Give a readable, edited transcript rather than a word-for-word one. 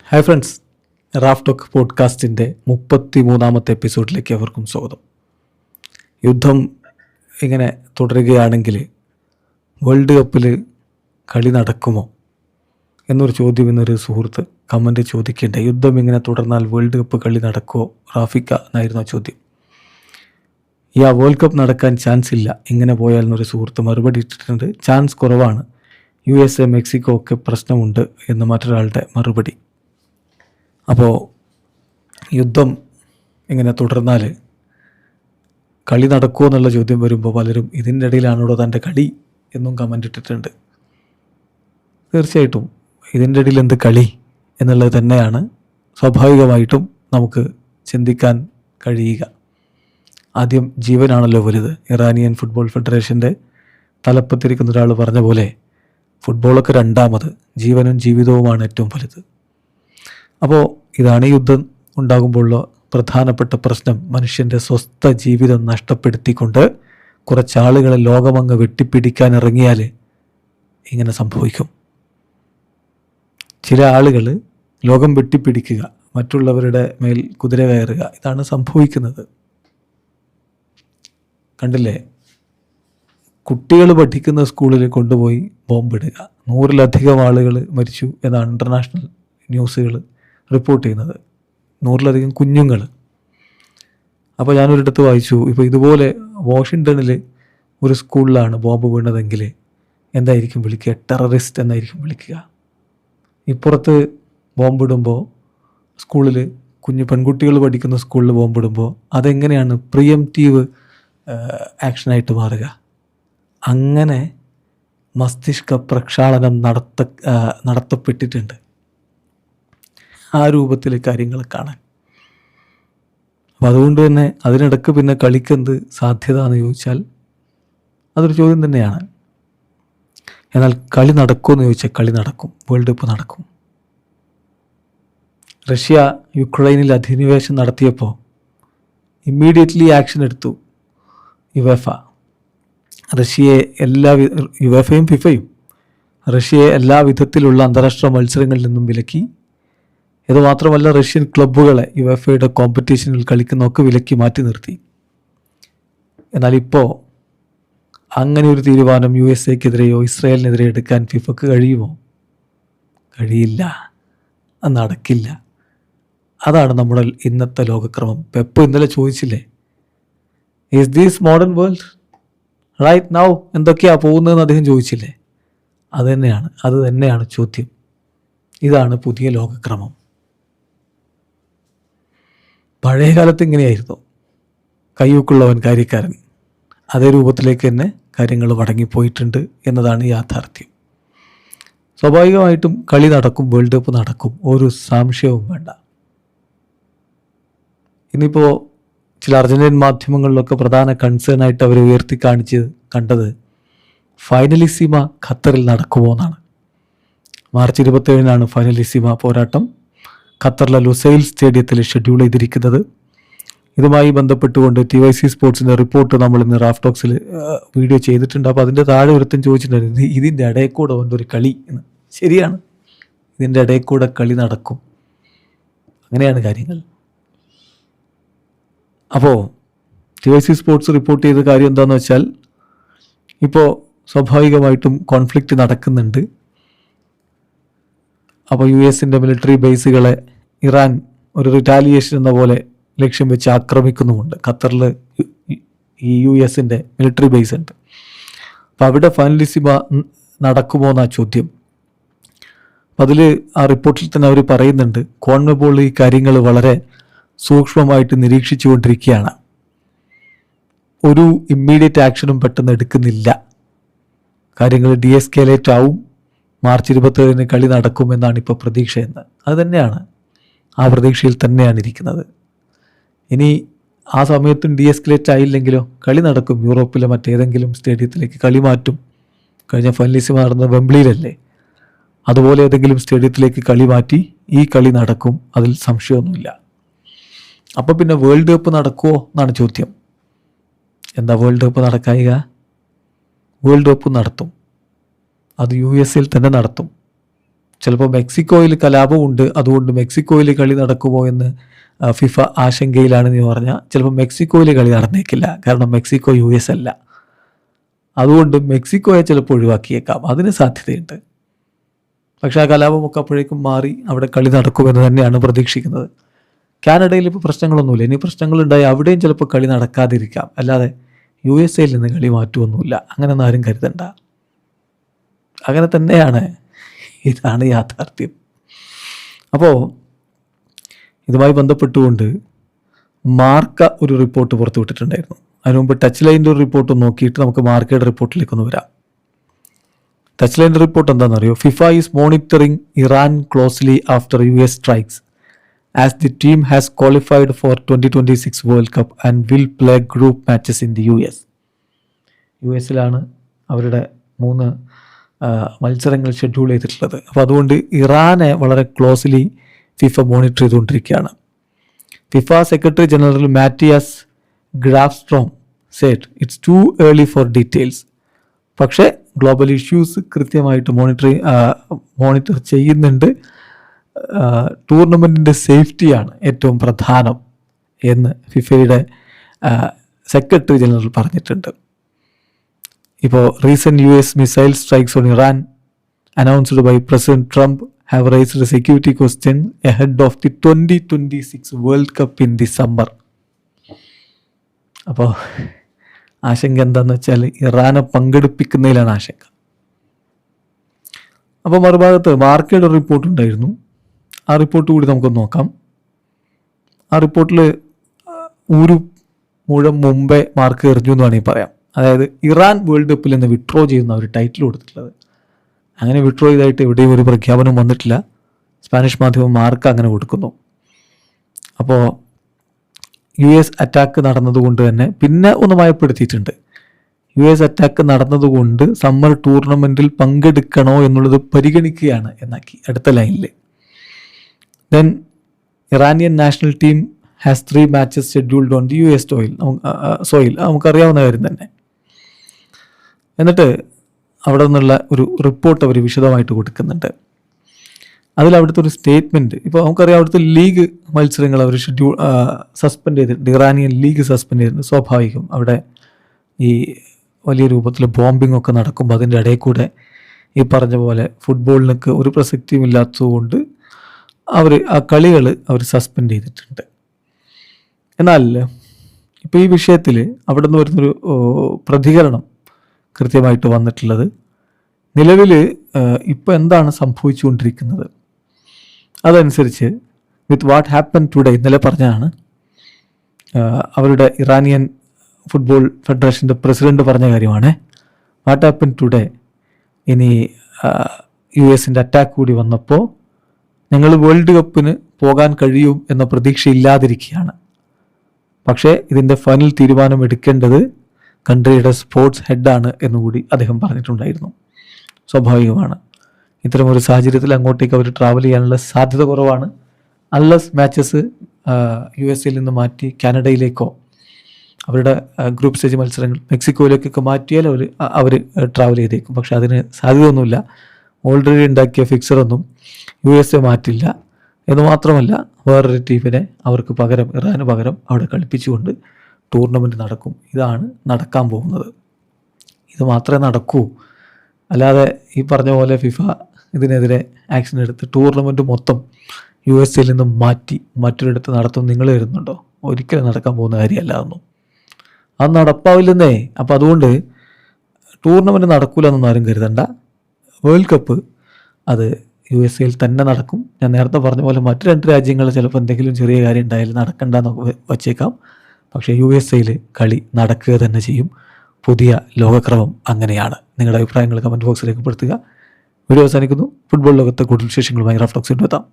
Hi friends, Raf talk പോഡ്കാസ്റ്റിൻ്റെ 33-ാമത്തെ എപ്പിസോഡിലേക്ക് അവർക്കും സ്വാഗതം. യുദ്ധം ഇങ്ങനെ തുടരുകയാണെങ്കിൽ വേൾഡ് കപ്പിൽ കളി നടക്കുമോ എന്നൊരു ചോദ്യം ഇന്നൊരു സുഹൃത്ത് കമൻറ്റ് ചോദിക്കേണ്ട. യുദ്ധം ഇങ്ങനെ തുടർന്നാൽ വേൾഡ് കപ്പ് കളി നടക്കുമോ റാഫിക്ക എന്നായിരുന്നു ആ ചോദ്യം. വേൾഡ് കപ്പ് നടക്കാൻ ചാൻസ് ഇല്ല ഇങ്ങനെ പോയാൽ എന്നൊരു സുഹൃത്ത് മറുപടി ഇട്ടിട്ടുണ്ട്. ചാൻസ് കുറവാണ്, USA മെക്സിക്കോ ഒക്കെ പ്രശ്നമുണ്ട് എന്ന് മറ്റൊരാളുടെ മറുപടി. അപ്പോൾ യുദ്ധം ഇങ്ങനെ തുടർന്നാൽ കളി നടക്കുമോ എന്നുള്ള ചോദ്യം വരുമ്പോൾ പലരും ഇതിൻ്റെ ഇടയിലാണോ തൻ്റെ കളി എന്നും കമൻ്റ് ഇട്ടിട്ടുണ്ട്. തീർച്ചയായിട്ടും ഇതിൻ്റെ ഇടയിൽ എന്ത് കളി എന്നുള്ളത് തന്നെയാണ് സ്വാഭാവികമായിട്ടും നമുക്ക് ചിന്തിക്കാൻ കഴിയുക. ആദ്യം ജീവനാണല്ലോ വലുത്. ഇറാനിയൻ ഫുട്ബോൾ ഫെഡറേഷൻ്റെ തലപ്പത്തിരിക്കുന്ന ഒരാൾ പറഞ്ഞ പോലെ ഫുട്ബോളൊക്കെ രണ്ടാമത്, ജീവനും ജീവിതവുമാണ് ഏറ്റവും വലുത്. അപ്പോൾ ഇതാണ് ഈ യുദ്ധം ഉണ്ടാകുമ്പോഴുള്ള പ്രധാനപ്പെട്ട പ്രശ്നം. മനുഷ്യൻ്റെ സ്വസ്ഥ ജീവിതം നഷ്ടപ്പെടുത്തിക്കൊണ്ട് കുറച്ചാളുകളെ ലോകമങ്ങ് വെട്ടിപ്പിടിക്കാൻ ഇറങ്ങിയാൽ ഇങ്ങനെ സംഭവിക്കും. ചില ആളുകൾ ലോകം വെട്ടിപ്പിടിക്കുക, മറ്റുള്ളവരുടെ മേൽ കുതിര കയറുക, ഇതാണ് സംഭവിക്കുന്നത്. കണ്ടില്ലേ, കുട്ടികൾ പഠിക്കുന്ന സ്കൂളിൽ കൊണ്ടുപോയി ബോംബിടുക, 100-ലധികം ആളുകൾ മരിച്ചു എന്നാണ് ഇൻ്റർനാഷണൽ ന്യൂസുകൾ റിപ്പോർട്ട് ചെയ്യുന്നത്. 100-ലധികം കുഞ്ഞുങ്ങൾ. അപ്പോൾ ഞാനൊരിടത്ത് വായിച്ചു, ഇപ്പോൾ ഇതുപോലെ വാഷിങ്ടണിൽ ഒരു സ്കൂളിലാണ് ബോംബ് വീണതെങ്കിൽ എന്തായിരിക്കും വിളിക്കുക? ടെററിസ്റ്റ് എന്നായിരിക്കും വിളിക്കുക. ഇപ്പുറത്ത് ബോംബിടുമ്പോൾ സ്കൂളിൽ കുഞ്ഞു പെൺകുട്ടികൾ പഠിക്കുന്ന സ്കൂളിൽ ബോംബിടുമ്പോൾ അതെങ്ങനെയാണ് പ്രിയംറ്റീവ് ആക്ഷനായിട്ട് മാറുക? അങ്ങനെ മസ്തിഷ്ക പ്രക്ഷാളനം നടത്തപ്പെട്ടിട്ടുണ്ട് ആ രൂപത്തിൽ കാര്യങ്ങൾ കാണാൻ. അപ്പോൾ അതുകൊണ്ട് തന്നെ അതിനിടക്ക് പിന്നെ കളിക്കെന്ത് സാധ്യത എന്ന് ചോദിച്ചാൽ അതൊരു ചോദ്യം തന്നെയാണ്. എന്നാൽ കളി നടക്കുമെന്ന് ചോദിച്ചാൽ കളി നടക്കും, വേൾഡ് കപ്പ് നടക്കും. റഷ്യ യുക്രൈനിൽ അധിനിവേശം നടത്തിയപ്പോൾ ഇമ്മീഡിയറ്റ്ലി ആക്ഷൻ എടുത്തു യുവേഫ. യുവേഫയും ഫിഫയും റഷ്യയെ എല്ലാ വിധത്തിലുള്ള അന്താരാഷ്ട്ര മത്സരങ്ങളിൽ നിന്നും വിലക്കി. ഇതുമാത്രമല്ല, റഷ്യൻ ക്ലബ്ബുകളെ യുവേഫയുടെ കോമ്പറ്റീഷനിൽ കളിക്കുന്നതൊക്കെ വിലക്കി മാറ്റി നിർത്തി. എന്നാൽ ഇപ്പോൾ അങ്ങനെ ഒരു തീരുമാനം USA-ക്കെതിരെയോ ഇസ്രായേലിനെതിരെ എടുക്കാൻ ഫിഫക്ക് കഴിയുമോ? കഴിയില്ല, അത് നടക്കില്ല. അതാണ് നമ്മുടെ ഇന്നത്തെ ലോകക്രമം. പെപ്പ് ഇന്നലെ ചോദിച്ചില്ലേ, is these modern world right now എന്തൊക്കെയാണ് പോകുന്നതെന്ന് അദ്ദേഹം ചോദിച്ചില്ലേ? അത് തന്നെയാണ് ചോദ്യം. ഇതാണ് പുതിയ ലോകക്രമം. പഴയ കാലത്ത് ഇങ്ങനെയായിരുന്നു, കയ്യൂക്കുള്ളവൻ കാര്യക്കാരൻ. അതേ രൂപത്തിലേക്ക് തന്നെ കാര്യങ്ങൾ മടങ്ങിപ്പോയിട്ടുണ്ട് എന്നതാണ് യാഥാർത്ഥ്യം. സ്വാഭാവികമായിട്ടും കളി നടക്കും, വേൾഡ് കപ്പ് നടക്കും, ഒരു സംശയവും വേണ്ട. ഇനിയിപ്പോൾ ചില അർജന്റീൻ മാധ്യമങ്ങളിലൊക്കെ പ്രധാന കൺസേൺ ആയിട്ട് അവർ കണ്ടത് ഫൈനലിസിമ ഖത്തറിൽ നടക്കുമോ എന്നാണ്. മാർച്ച് 27-നാണ് ഫൈനലിസിമ പോരാട്ടം ഖത്തറിലെ ലുസൈൽ സ്റ്റേഡിയത്തിൽ ഷെഡ്യൂൾ ചെയ്തിരിക്കുന്നത്. ഇതുമായി ബന്ധപ്പെട്ടുകൊണ്ട് TYC സ്പോർട്സിൻ്റെ റിപ്പോർട്ട് നമ്മൾ ഇന്ന് റാഫ് ടോക്സിൽ വീഡിയോ ചെയ്തിട്ടുണ്ട്. അപ്പോൾ അതിൻ്റെ താഴെ ഒരുത്തൻ ചോദിച്ചിട്ടുണ്ടായിരുന്നു, ഇതിൻ്റെ ഇടയിൽ കൂടെ ഒരു കളി എന്ന്. ശരിയാണ്, ഇതിൻ്റെ ഇടയിൽ കൂടെ കളി നടക്കും. അങ്ങനെയാണ് കാര്യങ്ങൾ. അപ്പോൾ TYC സ്പോർട്സ് റിപ്പോർട്ട് ചെയ്ത കാര്യം എന്താണെന്ന് വെച്ചാൽ, ഇപ്പോൾ സ്വാഭാവികമായിട്ടും കോൺഫ്ലിക്റ്റ് നടക്കുന്നുണ്ട്. അപ്പോൾ US-ൻ്റെ മിലിറ്ററി ബേസുകളെ ഇറാൻ ഒരു റിറ്റാലിയേഷൻ എന്ന പോലെ ലക്ഷ്യം വെച്ച് ആക്രമിക്കുന്നുമുണ്ട്. ഖത്തറിൽ US-ൻ്റെ മിലിറ്ററി ബേസ് ഉണ്ട്. അപ്പോൾ അവിടെ ഫൈനലിസിമ നടക്കുമോ എന്നാ ചോദ്യം. അതിൽ ആ റിപ്പോർട്ടിൽ തന്നെ അവർ പറയുന്നുണ്ട്, കോൺമെബോൾ ഈ കാര്യങ്ങൾ വളരെ സൂക്ഷ്മമായിട്ട് നിരീക്ഷിച്ചു കൊണ്ടിരിക്കുകയാണ്. ഒരു ഇമ്മീഡിയറ്റ് ആക്ഷനും പെട്ടെന്ന് എടുക്കുന്നില്ല. കാര്യങ്ങൾ ഡീഎസ്കേലേറ്റ് ആവും. മാർച്ച് 27-ന് കളി നടക്കുമെന്നാണ് ഇപ്പോൾ പ്രതീക്ഷയെന്ന്. അത് തന്നെയാണ്, ആ പ്രതീക്ഷയിൽ തന്നെയാണ് ഇരിക്കുന്നത്. ഇനി ആ സമയത്തും ഡീഎസ്കലേറ്റ് ആയില്ലെങ്കിലോ കളി നടക്കും. യൂറോപ്പിലെ മറ്റേതെങ്കിലും സ്റ്റേഡിയത്തിലേക്ക് കളി മാറ്റും. കഴിഞ്ഞ ഫൈനലിസിമ നടന്നത് വെംബ്ലിയിലല്ലേ, അതുപോലെ ഏതെങ്കിലും സ്റ്റേഡിയത്തിലേക്ക് കളി മാറ്റി ഈ കളി നടക്കും, അതിൽ സംശയമൊന്നുമില്ല. അപ്പോൾ പിന്നെ വേൾഡ് കപ്പ് നടക്കുമോ എന്നാണ് ചോദ്യം. എന്താ വേൾഡ് കപ്പ് നടക്കായിക? വേൾഡ് കപ്പ് നടത്തും. അത് US-ൽ തന്നെ നടത്തും. ചിലപ്പോൾ മെക്സിക്കോയിൽ കലാപമുണ്ട്, അതുകൊണ്ട് മെക്സിക്കോയിൽ കളി നടക്കുമോ എന്ന് ഫിഫ ആശങ്കയിലാണെന്ന് പറഞ്ഞാൽ ചിലപ്പോൾ മെക്സിക്കോയിൽ കളി നടന്നേക്കില്ല. കാരണം മെക്സിക്കോ US അല്ല. അതുകൊണ്ട് മെക്സിക്കോയെ ചിലപ്പോൾ ഒഴിവാക്കിയേക്കാം, അതിന് സാധ്യതയുണ്ട്. പക്ഷേ ആ കലാപമൊക്കെ അപ്പോഴേക്കും മാറി അവിടെ കളി നടക്കുമെന്ന് തന്നെയാണ് പ്രതീക്ഷിക്കുന്നത്. കാനഡയിൽ ഇപ്പോൾ പ്രശ്നങ്ങളൊന്നുമില്ല. ഇനി പ്രശ്നങ്ങളുണ്ടായി അവിടെയും ചിലപ്പോൾ കളി നടക്കാതിരിക്കാം. അല്ലാതെ USA നിന്ന് കളി മാറ്റുമൊന്നുമില്ല. അങ്ങനെയൊന്നും ആരും കരുതണ്ട. അങ്ങനെ തന്നെയാണ്. ഇതാണ് യാഥാർത്ഥ്യം. അപ്പോൾ ഇതുമായി ബന്ധപ്പെട്ടുകൊണ്ട് മാർക്ക ഒരു റിപ്പോർട്ട് പുറത്തുവിട്ടിട്ടുണ്ടായിരുന്നു. അതിനു മുമ്പ് ടച്ച് ലൈൻ്റെ ഒരു റിപ്പോർട്ട് നോക്കിയിട്ട് നമുക്ക് മാർക്കയുടെ റിപ്പോർട്ടിലേക്കൊന്ന് വരാം. ടച്ച് ലൈൻ്റെ റിപ്പോർട്ട് എന്താണെന്നറിയോ? FIFA is monitoring Iran closely after US strikes as the team has qualified four 2026 world cup and will play group matches in the US. US അവരുടെ 3 മത്സരങ്ങൾ ഷെഡ്യൂൾ ചെയ്തിട്ടുള്ളത്. അപ്പോൾ അതുകൊണ്ട് ഇറാനെ വളരെ ക്ലോസ്ലി ഫിഫ മോണിറ്റർ ചെയ്തുകൊണ്ടിരിക്കുകയാണ്. FIFA secretary general Mattias Grafstrom said it's too early for details. പക്ഷേ global issues കൃത്യമായിട്ട് മോണിറ്റർ ചെയ്യുന്നുണ്ട്. ടൂർണമെൻറ്റിൻ്റെ സേഫ്റ്റിയാണ് ഏറ്റവും പ്രധാനം എന്ന് ഫിഫയുടെ സെക്രട്ടറി ജനറൽ പറഞ്ഞിട്ടുണ്ട്. ഇപ്പോൾ recent US missile strikes on Iran announced by president Trump have raised security question ahead of the 2026 world cup in December. അപ്പോൾ ആശങ്ക എന്താണെന്ന് വെച്ചാൽ ഇറാനെ പങ്കെടുപ്പിക്കുന്നതിലാണ് ആശങ്ക. അപ്പോൾ മറുഭാഗത്ത് മാർക്കയുടെ റിപ്പോർട്ട് ഉണ്ടായിരുന്നു. ആ റിപ്പോർട്ട് കൂടി നമുക്കൊന്ന് നോക്കാം. ആ റിപ്പോർട്ടിൽ ഒരു മുഴം മുമ്പേ മാർക്ക് എറിഞ്ഞു എന്ന് വേണമെങ്കിൽ പറയാം. അതായത് ഇറാൻ വേൾഡ് കപ്പിൽ നിന്ന് വിഡ്രോ ചെയ്യുന്ന ഒരു ടൈറ്റിൽ കൊടുത്തിട്ടുള്ളത്. അങ്ങനെ വിഡ്രോ ചെയ്തായിട്ട് എവിടെയും ഒരു പ്രഖ്യാപനം വന്നിട്ടില്ല. സ്പാനിഷ് മാധ്യമം മാർക്ക് അങ്ങനെ കൊടുക്കുന്നു. അപ്പോൾ US അറ്റാക്ക് നടന്നതുകൊണ്ട് തന്നെ പിന്നെ ഒന്ന് മയപ്പെടുത്തിയിട്ടുണ്ട്. US അറ്റാക്ക് നടന്നതുകൊണ്ട് സമ്മർ ടൂർണമെൻറ്റിൽ പങ്കെടുക്കണോ എന്നുള്ളത് പരിഗണിക്കുകയാണ് എന്നാക്കി അടുത്ത ലൈനിൽ. Then Iranian national team has 3 matches scheduled on the US soil. നമുക്കറിയാവുന്ന കാര്യം തന്നെ. എന്നിട്ട് അവിടെ നിന്നുള്ള ഒരു റിപ്പോർട്ട് അവർ വിശദമായിട്ട് കൊടുക്കുന്നുണ്ട്. അവിടുത്തെ ഒരു സ്റ്റേറ്റ്മെൻറ്റ്, ഇപ്പോൾ നമുക്കറിയാം അവിടുത്തെ ലീഗ് മത്സരങ്ങൾ അവർ സസ്പെൻഡ് ചെയ്തിട്ടുണ്ട്. ഇറാനിയൻ ലീഗ് സസ്പെൻഡ് ചെയ്തിട്ടുണ്ട്. സ്വാഭാവികം അവിടെ ഈ വലിയ രൂപത്തിൽ ബോംബിംഗ് ഒക്കെ നടക്കുമ്പോൾ അതിൻ്റെ ഇടയിൽ കൂടെ ഈ പറഞ്ഞ പോലെ ഫുട്ബോളിനൊക്കെ ഒരു പ്രസക്തിയും ഇല്ലാത്തതുകൊണ്ട് ആ കളികൾ അവർ സസ്പെൻഡ് ചെയ്തിട്ടുണ്ട്. എന്നാൽ ഇപ്പോൾ ഈ വിഷയത്തിൽ അവിടെ നിന്ന് വരുന്നൊരു പ്രതികരണം കൃത്യമായിട്ട് വന്നിട്ടുള്ളത്, നിലവിൽ ഇപ്പോൾ എന്താണ് സംഭവിച്ചുകൊണ്ടിരിക്കുന്നത് അതനുസരിച്ച് വിത്ത് വാട്ട് ഹാപ്പൻ ടുഡേ ഇന്നലെ പറഞ്ഞതാണ്. അവരുടെ ഇറാനിയൻ ഫുട്ബോൾ ഫെഡറേഷൻ്റെ പ്രസിഡന്റ് പറഞ്ഞ കാര്യമാണ്. വാട്ട് ഹാപ്പൻ ടുഡേ, ഇനി US അറ്റാക്ക് കൂടി വന്നപ്പോൾ ഞങ്ങൾ വേൾഡ് കപ്പിന് പോകാൻ കഴിയും എന്ന പ്രതീക്ഷയില്ലാതിരിക്കുകയാണ്. പക്ഷേ ഇതിൻ്റെ ഫൈനൽ തീരുമാനം എടുക്കേണ്ടത് കൺട്രിയുടെ സ്പോർട്സ് ഹെഡാണ് എന്നുകൂടി അദ്ദേഹം പറഞ്ഞിട്ടുണ്ടായിരുന്നു. സ്വാഭാവികമാണ്, ഇത്തരമൊരു സാഹചര്യത്തിൽ അങ്ങോട്ടേക്ക് അവർ ട്രാവൽ ചെയ്യാനുള്ള സാധ്യത കുറവാണ്. അൺലെസ് മാച്ചസ് USA നിന്ന് മാറ്റി കാനഡയിലേക്കോ അവരുടെ ഗ്രൂപ്പ് സ്റ്റേജ് മത്സരങ്ങൾ മെക്സിക്കോയിലേക്കൊക്കെ മാറ്റിയാൽ അവർ ട്രാവൽ ചെയ്തേക്കും. പക്ഷെ അതിന് സാധ്യതയൊന്നുമില്ല. ഓൾറെഡി ഉണ്ടാക്കിയ ഫിക്സറൊന്നും USA മാറ്റില്ല എന്ന് മാത്രമല്ല വേറൊരു ടീമിനെ അവർക്ക് പകരം ഇറാന് പകരം അവിടെ കളിപ്പിച്ചുകൊണ്ട് ടൂർണമെൻറ്റ് നടക്കും. ഇതാണ് നടക്കാൻ പോകുന്നത്. ഇത് മാത്രമേ നടക്കൂ. അല്ലാതെ ഈ പറഞ്ഞ പോലെ ഫിഫ ഇതിനെതിരെ ആക്ഷൻ എടുത്ത് ടൂർണമെൻറ്റ് മൊത്തം USA നിന്ന് മാറ്റി മറ്റൊരിടത്ത് നടത്തും നിങ്ങൾ വരുന്നുണ്ടോ? ഒരിക്കലും നടക്കാൻ പോകുന്ന കാര്യമല്ല അതൊന്നും. അത് നടപ്പാവില്ലെന്നേ. അപ്പോൾ അതുകൊണ്ട് ടൂർണമെൻറ്റ് നടക്കില്ല എന്നൊന്നും ആരും കരുതണ്ട. വേൾഡ് കപ്പ് അത് USA തന്നെ നടക്കും. ഞാൻ നേരത്തെ പറഞ്ഞ പോലെ മറ്റ് 2 രാജ്യങ്ങൾ ചിലപ്പോൾ എന്തെങ്കിലും ചെറിയ കാര്യം ഉണ്ടായാലും നടക്കണ്ടെന്ന് വച്ചേക്കാം. പക്ഷേ USA കളി നടക്കുക തന്നെ ചെയ്യും. പുതിയ ലോകക്രമം അങ്ങനെയാണ്. നിങ്ങളുടെ അഭിപ്രായങ്ങൾ കമൻറ്റ് ബോക്സിൽ രേഖപ്പെടുത്തുക. വീഡിയോ അവസാനിക്കുന്നു. ഫുട്ബോൾ ലോകത്തെ കൂടുതൽ വിശേഷങ്ങളുമായി റഫ് ടോക്സിൽ എത്താം.